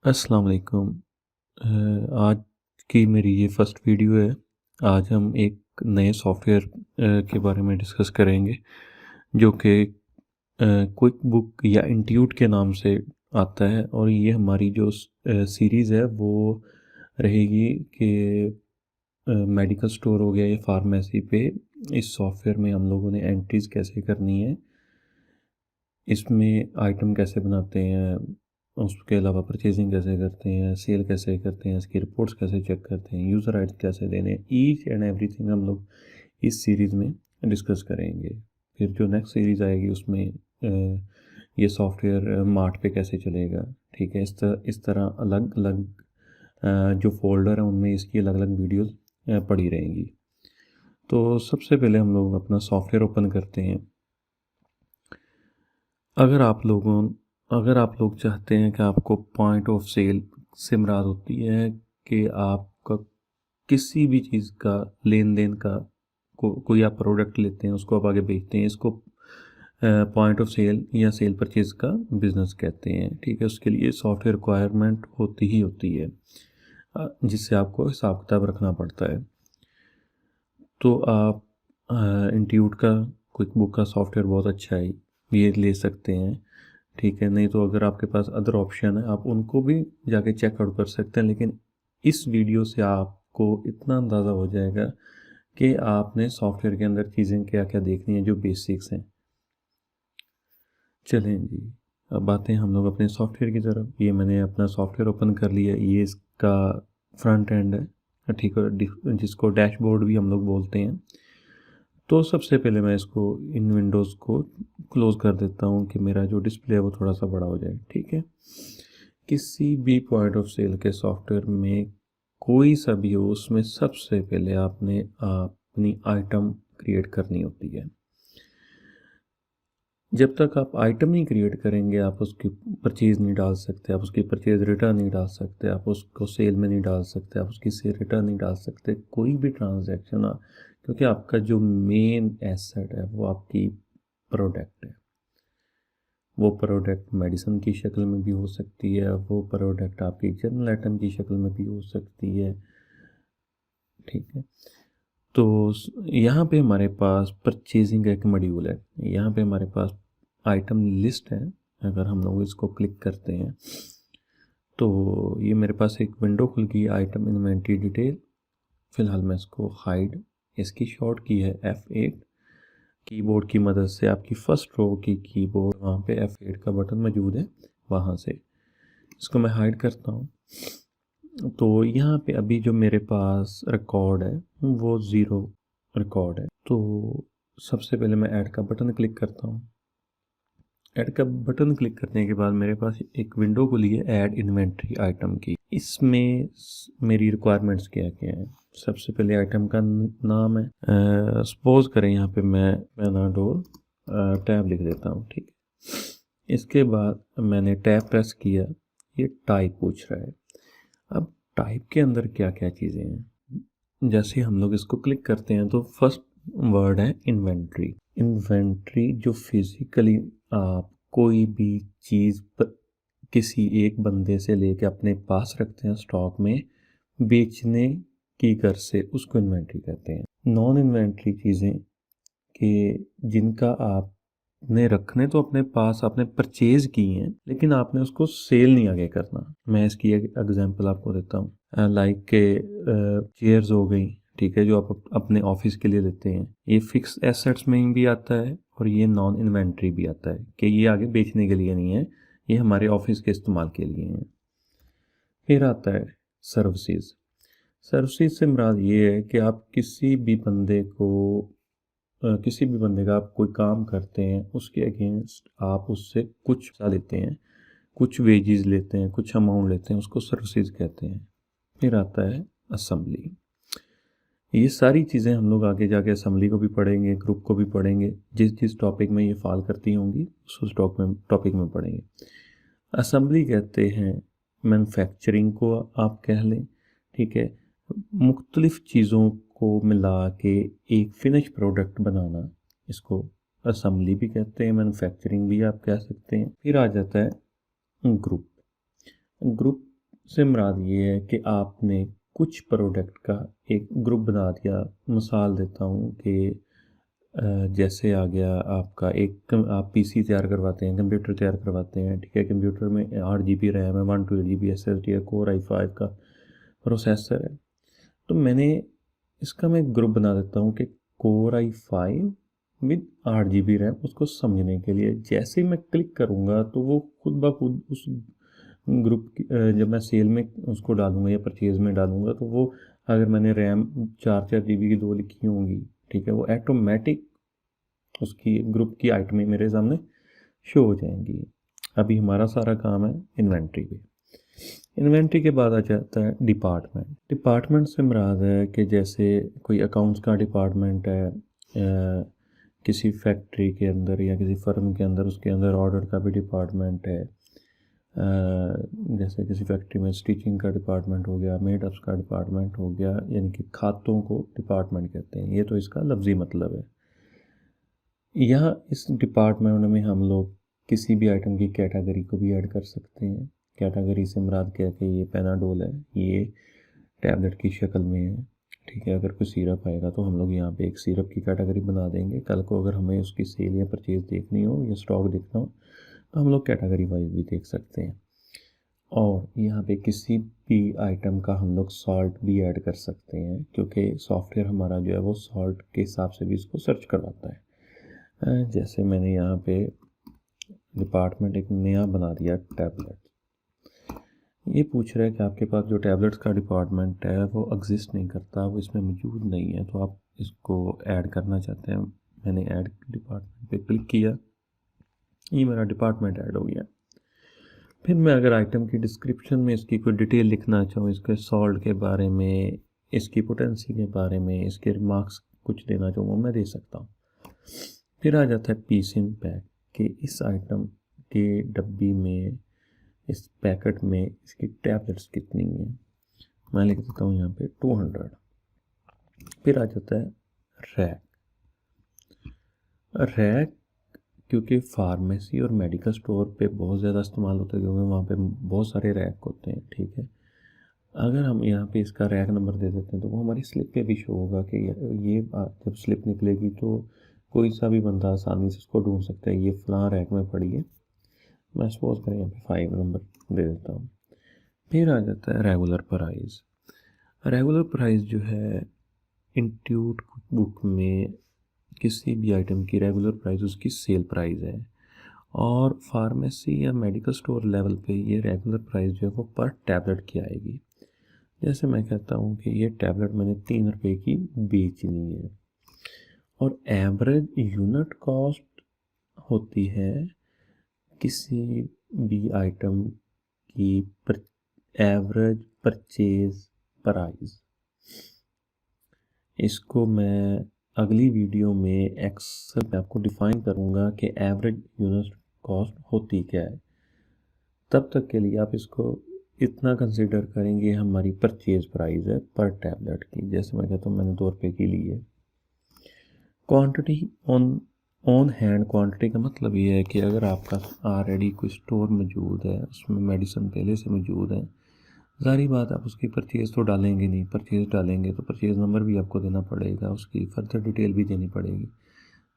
अस्सलाम वालेकुम। आज की मेरी ये फ़र्स्ट वीडियो है। आज हम एक नए सॉफ्टवेयर के बारे में डिस्कस करेंगे जो कि क्विक बुक या इंट्यूट के नाम से आता है, और ये हमारी जो सीरीज़ है वो रहेगी कि मेडिकल स्टोर हो गया या फार्मेसी पे इस सॉफ्टवेयर में हम लोगों ने एंट्रीज़ कैसे करनी है, इसमें आइटम कैसे बनाते हैं, उसके अलावा परचेजिंग कैसे करते हैं, सेल कैसे करते हैं, इसकी रिपोर्ट्स कैसे चेक करते हैं, यूज़र राइट्स कैसे देने हैं, ईच एंड एवरीथिंग हम लोग इस सीरीज़ में डिस्कस करेंगे। फिर जो नेक्स्ट सीरीज़ आएगी उसमें ये सॉफ्टवेयर मार्ट पे कैसे चलेगा, ठीक है। इस तरह अलग अलग जो फोल्डर है उनमें इसकी अलग अलग वीडियोस पड़ी रहेंगी। तो सबसे पहले हम लोग अपना सॉफ्टवेयर ओपन करते हैं। अगर आप लोग चाहते हैं कि आपको पॉइंट ऑफ सेल से मुराद होती है कि आपका किसी भी चीज़ का लेन देन का कोई आप प्रोडक्ट लेते हैं उसको आप आगे बेचते हैं, इसको पॉइंट ऑफ सेल या सेल परचेज का बिज़नेस कहते हैं, ठीक है। उसके लिए सॉफ्टवेयर रिक्वायरमेंट होती ही होती है, जिससे आपको हिसाब किताब रखना पड़ता है। तो आप इंट्यूट का क्विक बुक का सॉफ्टवेयर बहुत अच्छा है, ये ले सकते हैं, ठीक है। नहीं तो अगर आपके पास अदर ऑप्शन है आप उनको भी जाके चेकआउट कर सकते हैं, लेकिन इस वीडियो से आपको इतना अंदाज़ा हो जाएगा कि आपने सॉफ्टवेयर के अंदर चीज़ें क्या क्या देखनी है जो बेसिक्स हैं। चलें जी, अब आते हैं हम लोग अपने सॉफ्टवेयर की तरफ। ये मैंने अपना सॉफ्टवेयर ओपन कर लिया, ये इसका फ्रंट एंड है, ठीक है, जिसको डैशबोर्ड भी हम लोग बोलते हैं। तो सबसे पहले मैं इसको इन विंडोज़ को क्लोज़ कर देता हूँ कि मेरा जो डिस्प्ले है वो थोड़ा सा बड़ा हो जाए, ठीक है। किसी भी पॉइंट ऑफ सेल के सॉफ्टवेयर में कोई सा भी हो, उसमें सबसे पहले आपने अपनी आइटम क्रिएट करनी होती है। जब तक आप आइटम नहीं क्रिएट करेंगे आप उसकी परचेज़ नहीं डाल सकते, आप उसकी परचेज़ रिटर्न नहीं डाल सकते, आप उसको सेल में नहीं डाल सकते, आप उसकी सेल रिटर्न नहीं डाल सकते, कोई भी ट्रांजैक्शन, क्योंकि आपका जो मेन एसेट है वो आपकी प्रोडक्ट है। वो प्रोडक्ट मेडिसिन की शक्ल में भी हो सकती है, वो प्रोडक्ट आपकी जनरल आइटम की शक्ल में भी हो सकती है, ठीक है। तो यहाँ पे हमारे पास परचेजिंग का एक मॉड्यूल है, यहाँ पे हमारे पास आइटम लिस्ट है। अगर हम लोग इसको क्लिक करते हैं तो ये मेरे पास एक विंडो खुल गई, आइटम इन्वेंट्री डिटेल। फ़िलहाल मैं इसको हाइड, इसकी शॉर्ट की है F8। कीबोर्ड की मदद से आपकी फ़र्स्ट रो की कीबोर्ड वहाँ पे F8 का बटन मौजूद है, वहाँ से इसको मैं हाइड करता हूँ। तो यहाँ पे अभी जो मेरे पास रिकॉर्ड है वो 0 रिकॉर्ड है। तो सबसे पहले मैं ऐड का बटन क्लिक करता हूँ। ऐड का बटन क्लिक करने के बाद मेरे पास एक विंडो खुली है ऐड इन्वेंट्री आइटम की। इसमें मेरी रिक्वायरमेंट्स क्या क्या हैं। सबसे पहले आइटम का नाम है, सपोज करें यहाँ पे मैं पेनाडोल टैब लिख देता हूँ, ठीक है। इसके बाद मैंने टैब प्रेस किया, ये टाइप पूछ रहा है। अब टाइप के अंदर क्या क्या चीज़ें हैं, जैसे हम लोग इसको क्लिक करते हैं तो फर्स्ट वर्ड है इन्वेंट्री। इन्वेंट्री जो फिज़िकली आप कोई भी चीज़ किसी एक बंदे से लेके अपने पास रखते हैं स्टॉक में बेचने की गर्ज से, उसको इन्वेंट्री कहते हैं। नॉन इन्वेंट्री चीज़ें कि जिनका आपने रखने तो अपने पास आपने परचेज की हैं, लेकिन आपने उसको सेल नहीं आगे करना। मैं इसकी एक एग्जांपल आपको देता हूँ, लाइक के चेयर्स हो गई, ठीक है, जो आप अपने ऑफिस के लिए लेते हैं। ये फिक्स एसेट्स में भी आता है और ये नॉन इन्वेंट्री भी आता है कि ये आगे बेचने के लिए नहीं है, ये हमारे ऑफिस के इस्तेमाल के लिए है। फिर आता है सर्विसेज। सर्विसेज से मुराद ये है कि आप किसी भी बंदे का आप कोई काम करते हैं, उसके अगेंस्ट आप उससे कुछ पैसा लेते हैं, कुछ वेजेस लेते हैं, कुछ अमाउंट लेते हैं, उसको सर्विसेज कहते हैं। फिर आता है असेंबली। ये सारी चीज़ें हम लोग आगे जाके असेंबली को भी पढ़ेंगे, ग्रुप को भी पढ़ेंगे, जिस जिस टॉपिक में ये फॉल करती होंगी उस टॉपिक में पढ़ेंगे। असेंबली कहते हैं मैन्युफैक्चरिंग को आप कह लें, ठीक है, मुख्तलिफ़ चीज़ों को मिला के एक फिनिश प्रोडक्ट बनाना, इसको असेंबली भी कहते हैं, मैन्युफैक्चरिंग भी आप कह सकते हैं। फिर आ जाता है ग्रुप। ग्रुप से मुराद ये है कि आपने कुछ प्रोडक्ट का एक ग्रुप बना दिया। मिसाल देता हूँ कि जैसे आ गया आपका आप पीसी तैयार करवाते हैं, कंप्यूटर तैयार करवाते हैं, ठीक है। कंप्यूटर में 8 GB रैम है, 128 GB SSD है, कोर i5 का प्रोसेसर है। तो मैं एक ग्रुप बना देता हूँ कि core i5 with 8 GB RAM, उसको समझने के लिए जैसे ही मैं क्लिक करूँगा तो वो खुद ब खुद उस ग्रुप की जब मैं सेल में उसको डालूँगा या परचेज़ में डालूँगा तो वो, अगर मैंने रैम 4 GB की 2 लिखी होंगी, ठीक है, वो ऑटोमेटिक उसकी ग्रुप की आइटमें मेरे सामने शो हो जाएंगी। अभी हमारा सारा काम है इन्वेंट्री पे। इन्वेंट्री के बाद आ जाता है डिपार्टमेंट। डिपार्टमेंट से मुराद है कि जैसे कोई अकाउंट्स का डिपार्टमेंट है, किसी फैक्ट्री के अंदर या किसी फर्म के अंदर, उसके अंदर ऑर्डर का भी डिपार्टमेंट है। जैसे किसी फैक्ट्री में स्टिचिंग का डिपार्टमेंट हो गया, मेडअप्स का डिपार्टमेंट हो गया, यानी कि खातों को डिपार्टमेंट कहते हैं। ये तो इसका लफ्ज़ी मतलब है। यहाँ इस डिपार्टमेंट में हम लोग किसी भी आइटम की कैटेगरी को भी ऐड कर सकते हैं। कैटेगरी से मुराद क्या है कि ये पेनाडोल है, ये टैबलेट की शक्ल में है, ठीक है। अगर कोई सिरप आएगा तो हम लोग यहाँ पे एक सिरप की कैटेगरी बना देंगे। कल को अगर हमें उसकी सेल या परचेज़ देखनी हो या स्टॉक देखना हो तो हम लोग कैटेगरी वाइज भी देख सकते हैं। और यहाँ पे किसी भी आइटम का हम लोग सॉल्ट भी ऐड कर सकते हैं, क्योंकि सॉफ्टवेयर हमारा जो है वो सॉल्ट के हिसाब से भी इसको सर्च करवाता है। जैसे मैंने यहाँ पे डिपार्टमेंट एक नया बना दिया, टैबलेट। ये पूछ रहा है कि आपके पास जो टैबलेट्स का डिपार्टमेंट है वो एग्जिस्ट नहीं करता, वो इसमें मौजूद नहीं है, तो आप इसको ऐड करना चाहते हैं। मैंने ऐड डिपार्टमेंट पे क्लिक किया, ये मेरा डिपार्टमेंट ऐड हो गया। फिर मैं अगर आइटम की डिस्क्रिप्शन में इसकी कोई डिटेल लिखना चाहूँ, इसके सॉल्ट के बारे में, इसकी पोटेंसी के बारे में, इसके रिमार्क्स कुछ देना चाहूँ, वो मैं दे सकता हूँ। फिर आ जाता है पीस इन पैक कि इस आइटम के डब्बी में, इस पैकेट में इसकी टैबलेट्स कितनी हैं। मैं लिख देता हूँ यहाँ पे 200। फिर आ जाता है रैक। रैक क्योंकि फार्मेसी और मेडिकल स्टोर पे बहुत ज़्यादा इस्तेमाल होता है, क्योंकि वहाँ पे बहुत सारे रैक होते हैं, ठीक है। अगर हम यहाँ पे इसका रैक नंबर दे देते हैं तो वो हमारी स्लिप पे भी शो होगा कि ये जब स्लिप निकलेगी तो कोई सा भी बंदा आसानी से उसको ढूंढ सकता है, ये फ़लाँ रैक में पड़ी है। मैं सपोज करें यहाँ पे 5 नंबर दे देता हूँ। फिर आ जाता है रेगुलर प्राइस। रेगुलर प्राइस जो है, इंस्टीट्यूट बुक में किसी भी आइटम की रेगुलर प्राइस उसकी सेल प्राइस है, और फार्मेसी या मेडिकल स्टोर लेवल पे ये रेगुलर प्राइस जो है वो पर टैबलेट की आएगी। जैसे मैं कहता हूँ कि ये टैबलेट मैंने 3 रुपये की बेचनी है, और एवरेज यूनिट कॉस्ट होती है किसी भी आइटम की एवरेज परचेज प्राइस। इसको मैं अगली वीडियो में एक्सेल में आपको डिफाइन करूँगा कि एवरेज यूनिट कॉस्ट होती क्या है। तब तक के लिए आप इसको इतना कंसिडर करेंगे, हमारी परचेज प्राइस है पर टैबलेट की। जैसे मैं कहता हूँ मैंने 2 रुपये की ली है। क्वांटिटी ऑन हैंड क्वांटिटी का मतलब ये है कि अगर आपका ऑलरेडी कोई स्टोर मौजूद है, उसमें मेडिसिन पहले से मौजूद है, ज़ाहिर बात आप उसकी परचेज़ तो डालेंगे नहीं। परचेज़ डालेंगे तो परचेज़ नंबर भी आपको देना पड़ेगा, उसकी फर्दर डिटेल भी देनी पड़ेगी।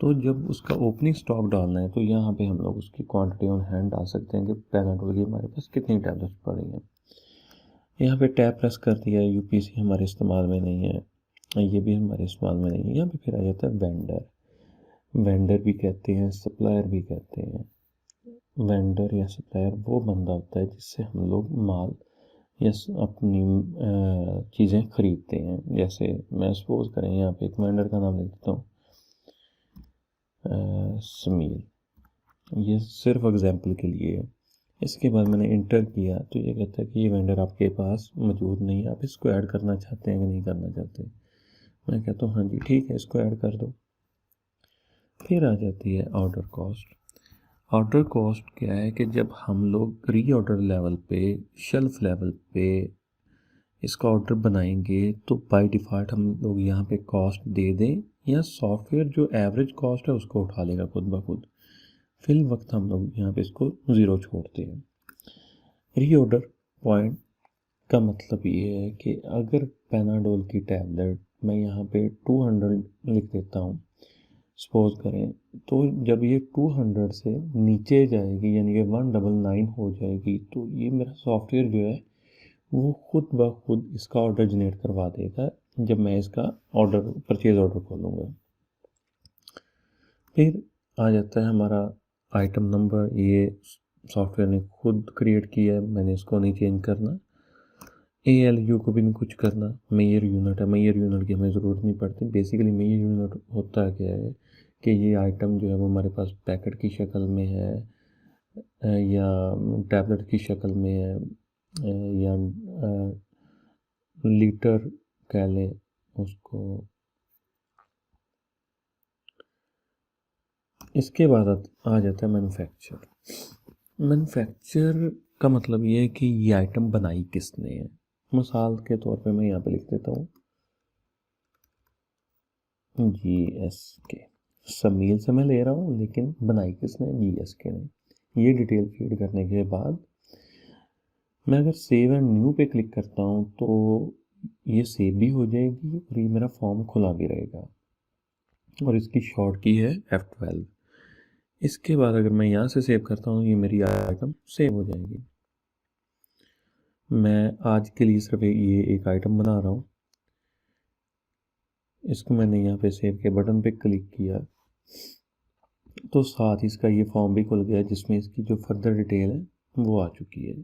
तो जब उसका ओपनिंग स्टॉक डालना है तो यहाँ पे हम लोग उसकी क्वांटिटी ऑन हैंड डाल सकते हैं कि पेनाडोल की हमारे पास कितनी टैबलेट्स पड़ी हैं। यहाँ पे टैब प्रेस कर दिया, यूपीसी हमारे इस्तेमाल में नहीं है, ये भी हमारे इस्तेमाल में नहीं है। यहाँ पे फिर आ जाता है वेंडर। वेंडर भी कहते हैं, सप्लायर भी कहते हैं। वेंडर या सप्लायर वो बंदा होता है जिससे हम लोग माल या अपनी चीज़ें ख़रीदते हैं। जैसे मैं सपोज करें यहाँ पे एक वेंडर का नाम लिख देता हूँ, समीर। ये सिर्फ एग्जांपल के लिए है। इसके बाद मैंने इंटर किया तो ये कहता है कि ये वेंडर आपके पास मौजूद नहीं है, आप इसको ऐड करना चाहते हैं कि नहीं करना चाहते। मैं कहता हूँ हाँ जी ठीक है, इसको ऐड कर दो। फिर आ जाती है ऑर्डर कॉस्ट। ऑर्डर कॉस्ट क्या है कि जब हम लोग री ऑर्डर लेवल पे, शेल्फ लेवल पे इसका ऑर्डर बनाएंगे तो बाय डिफ़ॉल्ट हम लोग यहाँ पे कॉस्ट दे दें, या सॉफ्टवेयर जो एवरेज कॉस्ट है उसको उठा लेगा खुद ब खुद। फिल वक्त हम लोग यहाँ पे इसको ज़ीरो छोड़ते हैं। री ऑर्डर पॉइंट का मतलब ये है कि अगर पेनाडोल की टैबलेट मैं यहाँ पे 200 लिख देता हूँ, सपोज करें, तो जब ये 200 से नीचे जाएगी यानी कि 199 हो जाएगी, तो ये मेरा सॉफ्टवेयर जो है वो खुद ब खुद इसका ऑर्डर जनरेट करवा देगा जब मैं इसका परचेज ऑर्डर खोलूँगा। फिर आ जाता है हमारा आइटम नंबर, ये सॉफ्टवेयर ने खुद क्रिएट किया है, मैंने इसको नहीं चेंज करना। ALU को भी नहीं कुछ करना। मेजर यूनिट है, मेजर यूनिट की हमें ज़रूरत नहीं पड़ती। बेसिकली मेजर यूनिट होता क्या है कि ये आइटम जो है वो हमारे पास पैकेट की शक्ल में है या टैबलेट की शक्ल में है या लीटर कह लें उसको। इसके बाद आ जाता है मैन्युफैक्चर। मैन्युफैक्चर का मतलब ये है कि ये आइटम बनाई किसने है। मिसाल के तौर पे मैं यहाँ पे लिख देता हूँ GSK। समील से मैं ले रहा हूँ लेकिन बनाई किसने, GSK ने। ये डिटेल फीड करने के बाद मैं अगर सेव एंड न्यू पे क्लिक करता हूँ तो ये सेव भी हो जाएगी और ये मेरा फॉर्म खुला भी रहेगा और इसकी शॉर्ट की है F12। इसके बाद अगर मैं यहाँ से सेव करता हूँ ये मेरी आइटम सेव हो जाएगी। मैं आज के लिए सिर्फ ये एक आइटम बना रहा हूँ। इसको मैंने यहाँ पे सेव के बटन पे क्लिक किया तो साथ ही इसका ये फॉर्म भी खुल गया जिसमें इसकी जो फर्दर डिटेल है वो आ चुकी है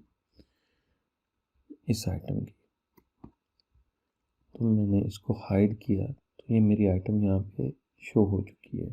इस आइटम की। तो मैंने इसको हाइड किया तो ये मेरी आइटम यहाँ पे शो हो चुकी है।